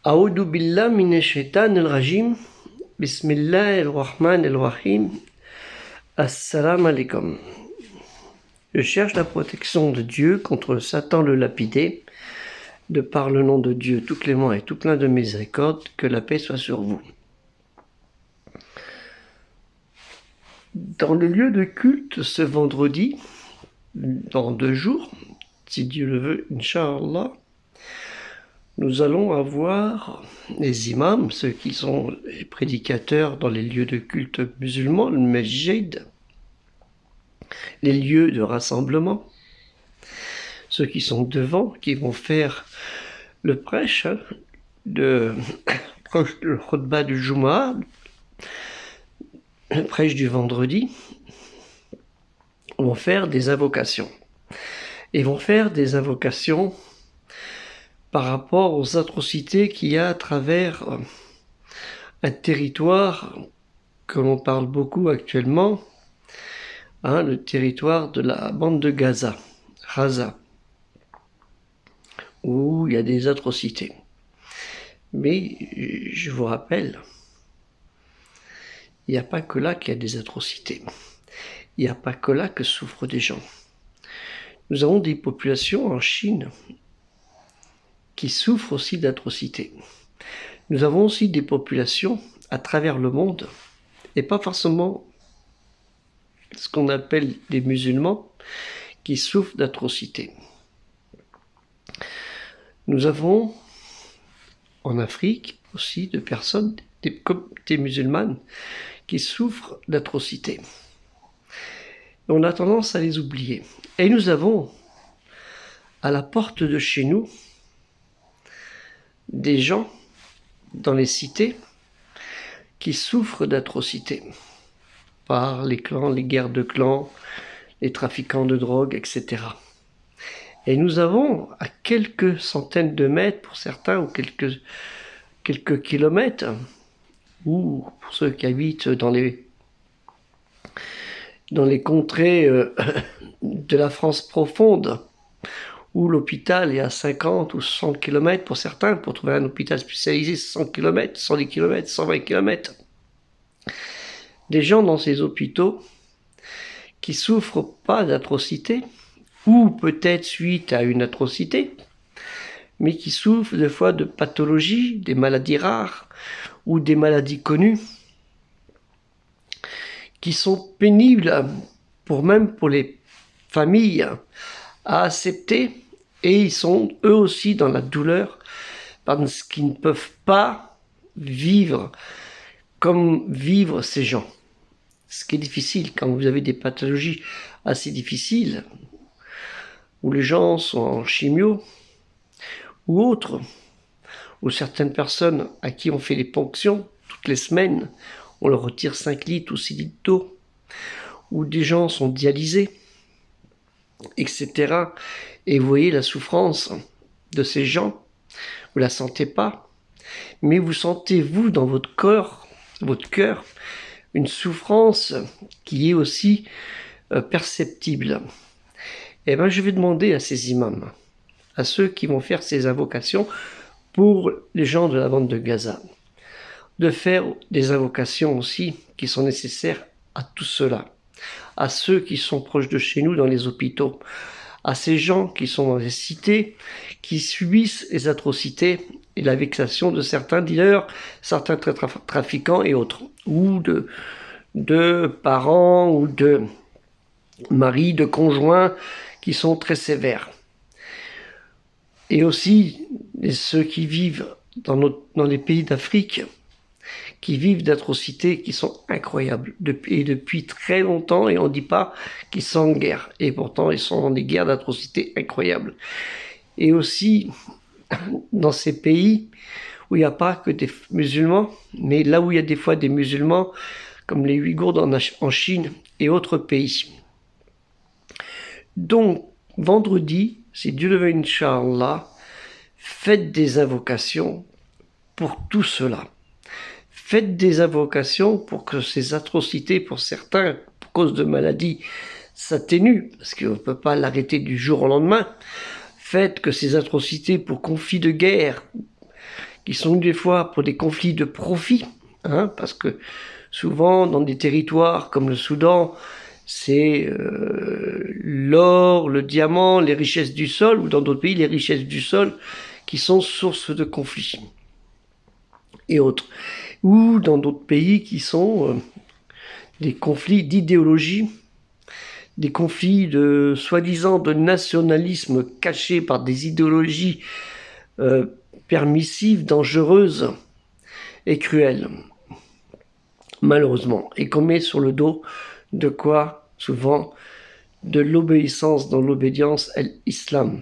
A'oudou billah minash shaitanir rajim. Bismillahir rahmanir rahim. Assalamu alaikum. Je cherche la protection de Dieu contre Satan le lapidé, de par le nom de Dieu tout clément et tout plein de miséricorde, que la paix soit sur vous. Dans le lieu de culte ce vendredi, dans 2 jours, si Dieu le veut, Inch'Allah, nous allons avoir les imams, ceux qui sont les prédicateurs dans les lieux de culte musulmans, le masjid, les lieux de rassemblement, ceux qui sont devant, qui vont faire le prêche, le khutbah du Jumu'ah, le prêche du vendredi, vont faire des invocations. Et vont faire des invocations par rapport aux atrocités qu'il y a à travers un territoire que l'on parle beaucoup actuellement, le territoire de la bande de Gaza, où il y a des atrocités. Mais je vous rappelle, il n'y a pas que là qu'il y a des atrocités. Il n'y a pas que là que souffrent des gens. Nous avons des populations en Chine qui souffrent aussi d'atrocités. Nous avons aussi des populations à travers le monde, et pas forcément ce qu'on appelle des musulmans, qui souffrent d'atrocités. Nous avons en Afrique aussi des personnes, des communautés musulmanes, qui souffrent d'atrocités. On a tendance à les oublier. Et nous avons à la porte de chez nous des gens dans les cités qui souffrent d'atrocités par les clans, les guerres de clans, les trafiquants de drogue, etc. Et nous avons à quelques centaines de mètres pour certains, ou quelques kilomètres, ou pour ceux qui habitent dans les contrées de la France profonde, où l'hôpital est à 50 ou 100 km pour certains. Pour trouver un hôpital spécialisé, 100 km, 110 km, 120 km. Des gens dans ces hôpitaux qui souffrent pas d'atrocités, ou peut-être suite à une atrocité, mais qui souffrent des fois de pathologies, des maladies rares, ou des maladies connues, qui sont pénibles même pour les familles à accepter, et ils sont eux aussi dans la douleur parce qu'ils ne peuvent pas vivre comme vivent ces gens. Ce qui est difficile quand vous avez des pathologies assez difficiles, où les gens sont en chimio ou autres, ou certaines personnes à qui on fait des ponctions toutes les semaines, on leur retire 5 litres ou 6 litres d'eau, où des gens sont dialysés, etc. Et vous voyez la souffrance de ces gens, vous la sentez pas, mais vous sentez, vous, dans votre corps, votre cœur, une souffrance qui est aussi perceptible. Et bien je vais demander à ces imams, à ceux qui vont faire ces invocations pour les gens de la bande de Gaza, de faire des invocations aussi qui sont nécessaires à tout cela, à ceux qui sont proches de chez nous dans les hôpitaux, à ces gens qui sont dans les cités, qui subissent les atrocités et la vexation de certains dealers, certains trafiquants et autres, ou de parents ou de maris, de conjoints qui sont très sévères. Et aussi ceux qui vivent dans les pays d'Afrique, qui vivent d'atrocités qui sont incroyables, et depuis très longtemps, et on ne dit pas qu'ils sont en guerre, et pourtant ils sont dans des guerres d'atrocités incroyables. Et aussi dans ces pays où il n'y a pas que des musulmans, mais là où il y a des fois des musulmans, comme les Ouïghours en Chine et autres pays. Donc, vendredi, si Dieu le veut, Inch'Allah, faites des invocations pour tout cela. Faites des invocations pour que ces atrocités, pour certains, pour cause de maladies, s'atténuent, parce qu'on ne peut pas l'arrêter du jour au lendemain. Faites que ces atrocités pour conflits de guerre, qui sont des fois pour des conflits de profit, hein, parce que souvent dans des territoires comme le Soudan, c'est l'or, le diamant, les richesses du sol, ou dans d'autres pays, les richesses du sol qui sont source de conflits et autres. Ou dans d'autres pays qui sont des conflits d'idéologie, des conflits de soi-disant de nationalisme cachés par des idéologies permissives, dangereuses et cruelles, malheureusement, et qu'on met sur le dos de quoi, souvent, de l'obéissance dans l'obédience, l'islam.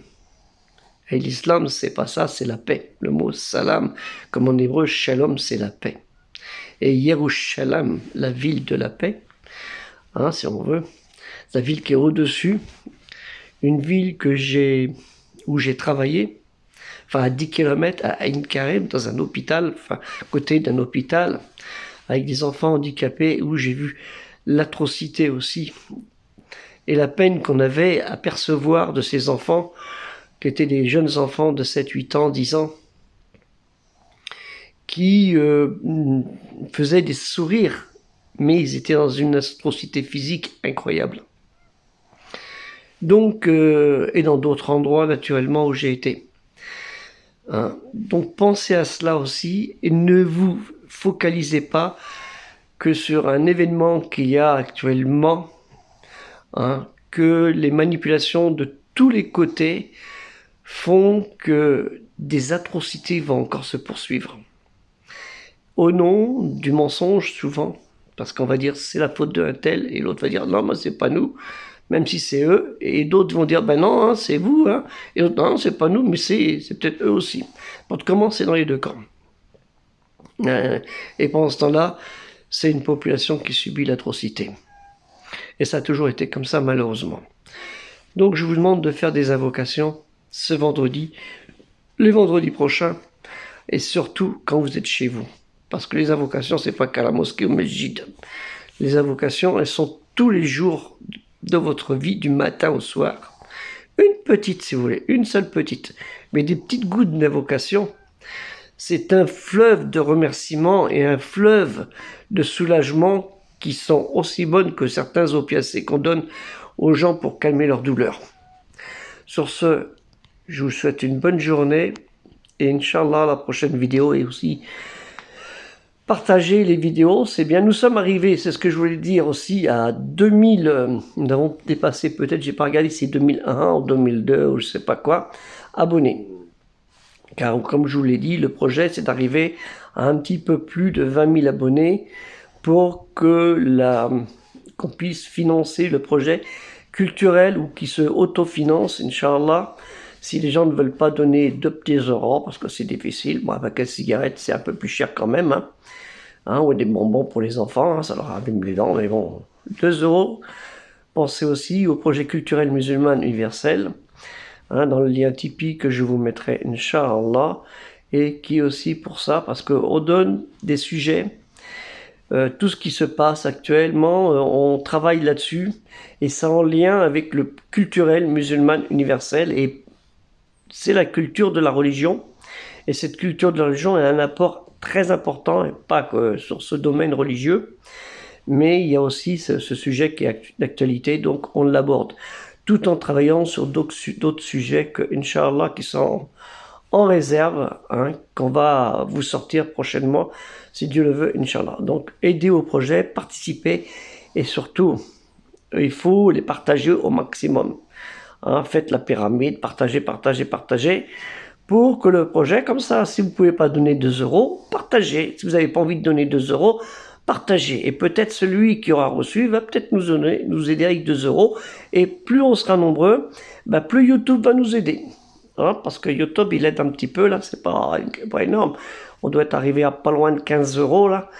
Et l'islam, c'est pas ça, c'est la paix. Le mot salam, comme en hébreu, shalom, c'est la paix. Et Yerushalayim, la ville de la paix, hein, si on veut, la ville qui est au-dessus, une ville où j'ai travaillé, enfin à 10 km à Ain Karim, dans un hôpital, enfin à côté d'un hôpital, avec des enfants handicapés, où j'ai vu l'atrocité aussi, et la peine qu'on avait à percevoir de ces enfants, qui étaient des jeunes enfants de 7, 8 ans, 10 ans, qui faisaient des sourires, mais ils étaient dans une atrocité physique incroyable. Donc, et dans d'autres endroits, naturellement, où j'ai été. Hein. Donc, pensez à cela aussi, et ne vous focalisez pas que sur un événement qu'il y a actuellement, hein, que les manipulations de tous les côtés font que des atrocités vont encore se poursuivre. Au nom du mensonge, souvent, parce qu'on va dire c'est la faute d'un tel, et l'autre va dire non, mais c'est pas nous, même si c'est eux, et d'autres vont dire ben non, hein, c'est vous, hein, et d'autres non, c'est pas nous, mais c'est peut-être eux aussi. Donc comment c'est dans les deux camps. Et pendant ce temps-là, c'est une population qui subit l'atrocité. Et ça a toujours été comme ça, malheureusement. Donc je vous demande de faire des invocations ce vendredi, les vendredis prochains, et surtout quand vous êtes chez vous. Parce que les invocations, c'est pas qu'à la mosquée ou au masjid. Les invocations, elles sont tous les jours de votre vie, du matin au soir. Une petite, si vous voulez, une seule petite. Mais des petites gouttes d'invocation, c'est un fleuve de remerciements et un fleuve de soulagement qui sont aussi bonnes que certains opiacés qu'on donne aux gens pour calmer leur douleur. Sur ce, je vous souhaite une bonne journée et Inch'Allah, la prochaine vidéo est aussi partager les vidéos, c'est bien. Nous sommes arrivés, c'est ce que je voulais dire aussi, à 2000, nous avons dépassé peut-être, j'ai pas regardé si c'est 2001 ou 2002 ou je sais pas quoi, abonnés. Car comme je vous l'ai dit, le projet c'est d'arriver à un petit peu plus de 20 000 abonnés pour que qu'on puisse financer le projet culturel ou qui se autofinance, Inch'Allah. Si les gens ne veulent pas donner 2 petits euros, parce que c'est difficile, bon, avec la cigarette c'est un peu plus cher quand même, hein, ou des bonbons pour les enfants, hein, ça leur abîme les dents, mais bon, 2 euros. Pensez aussi au projet culturel musulman universel, hein, dans le lien Tipeee que je vous mettrai, Inch'Allah, et qui est aussi pour ça, parce qu'on donne des sujets, tout ce qui se passe actuellement, on travaille là-dessus, et c'est en lien avec le culturel musulman universel, et c'est la culture de la religion, et cette culture de la religion a un apport très important, et pas que sur ce domaine religieux, mais il y a aussi ce sujet qui est d'actualité, donc on l'aborde, tout en travaillant sur d'autres sujets que, Inch'Allah, qui sont en réserve, hein, qu'on va vous sortir prochainement, si Dieu le veut, Inch'Allah. Donc aidez au projet, participez, et surtout, il faut les partager au maximum. Hein, faites la pyramide, partagez, pour que le projet, comme ça, si vous ne pouvez pas donner 2 euros, partagez. Si vous n'avez pas envie de donner 2 euros, partagez. Et peut-être celui qui aura reçu va peut-être nous aider avec 2 euros. Et plus on sera nombreux, plus YouTube va nous aider. Hein, parce que YouTube, il aide un petit peu, là, c'est pas énorme. On doit être arrivé à pas loin de 15 euros, là.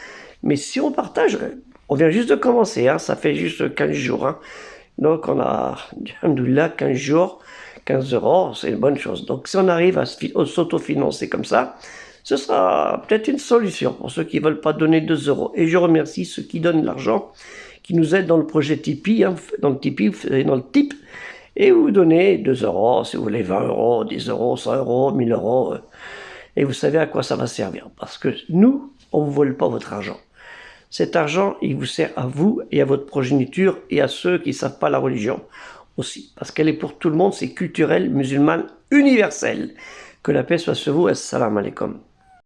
Mais si on partage, on vient juste de commencer, hein, ça fait juste 15 jours, hein. Donc on a, alhamdoulilah, 15 jours, 15 euros, c'est une bonne chose. Donc si on arrive à s'autofinancer comme ça, ce sera peut-être une solution pour ceux qui ne veulent pas donner 2 euros. Et je remercie ceux qui donnent l'argent, qui nous aident dans le projet Tipeee, hein, dans le Tipeee, dans le Tip, et vous donnez 2 euros, si vous voulez 20 euros, 10 euros, 100 euros, 1000 euros. et vous savez à quoi ça va servir. Parce que nous, on ne vous vole pas votre argent. Cet argent, il vous sert à vous et à votre progéniture et à ceux qui ne savent pas la religion aussi. Parce qu'elle est pour tout le monde, c'est culturel, musulman, universel. Que la paix soit sur vous. Assalamu alaikum.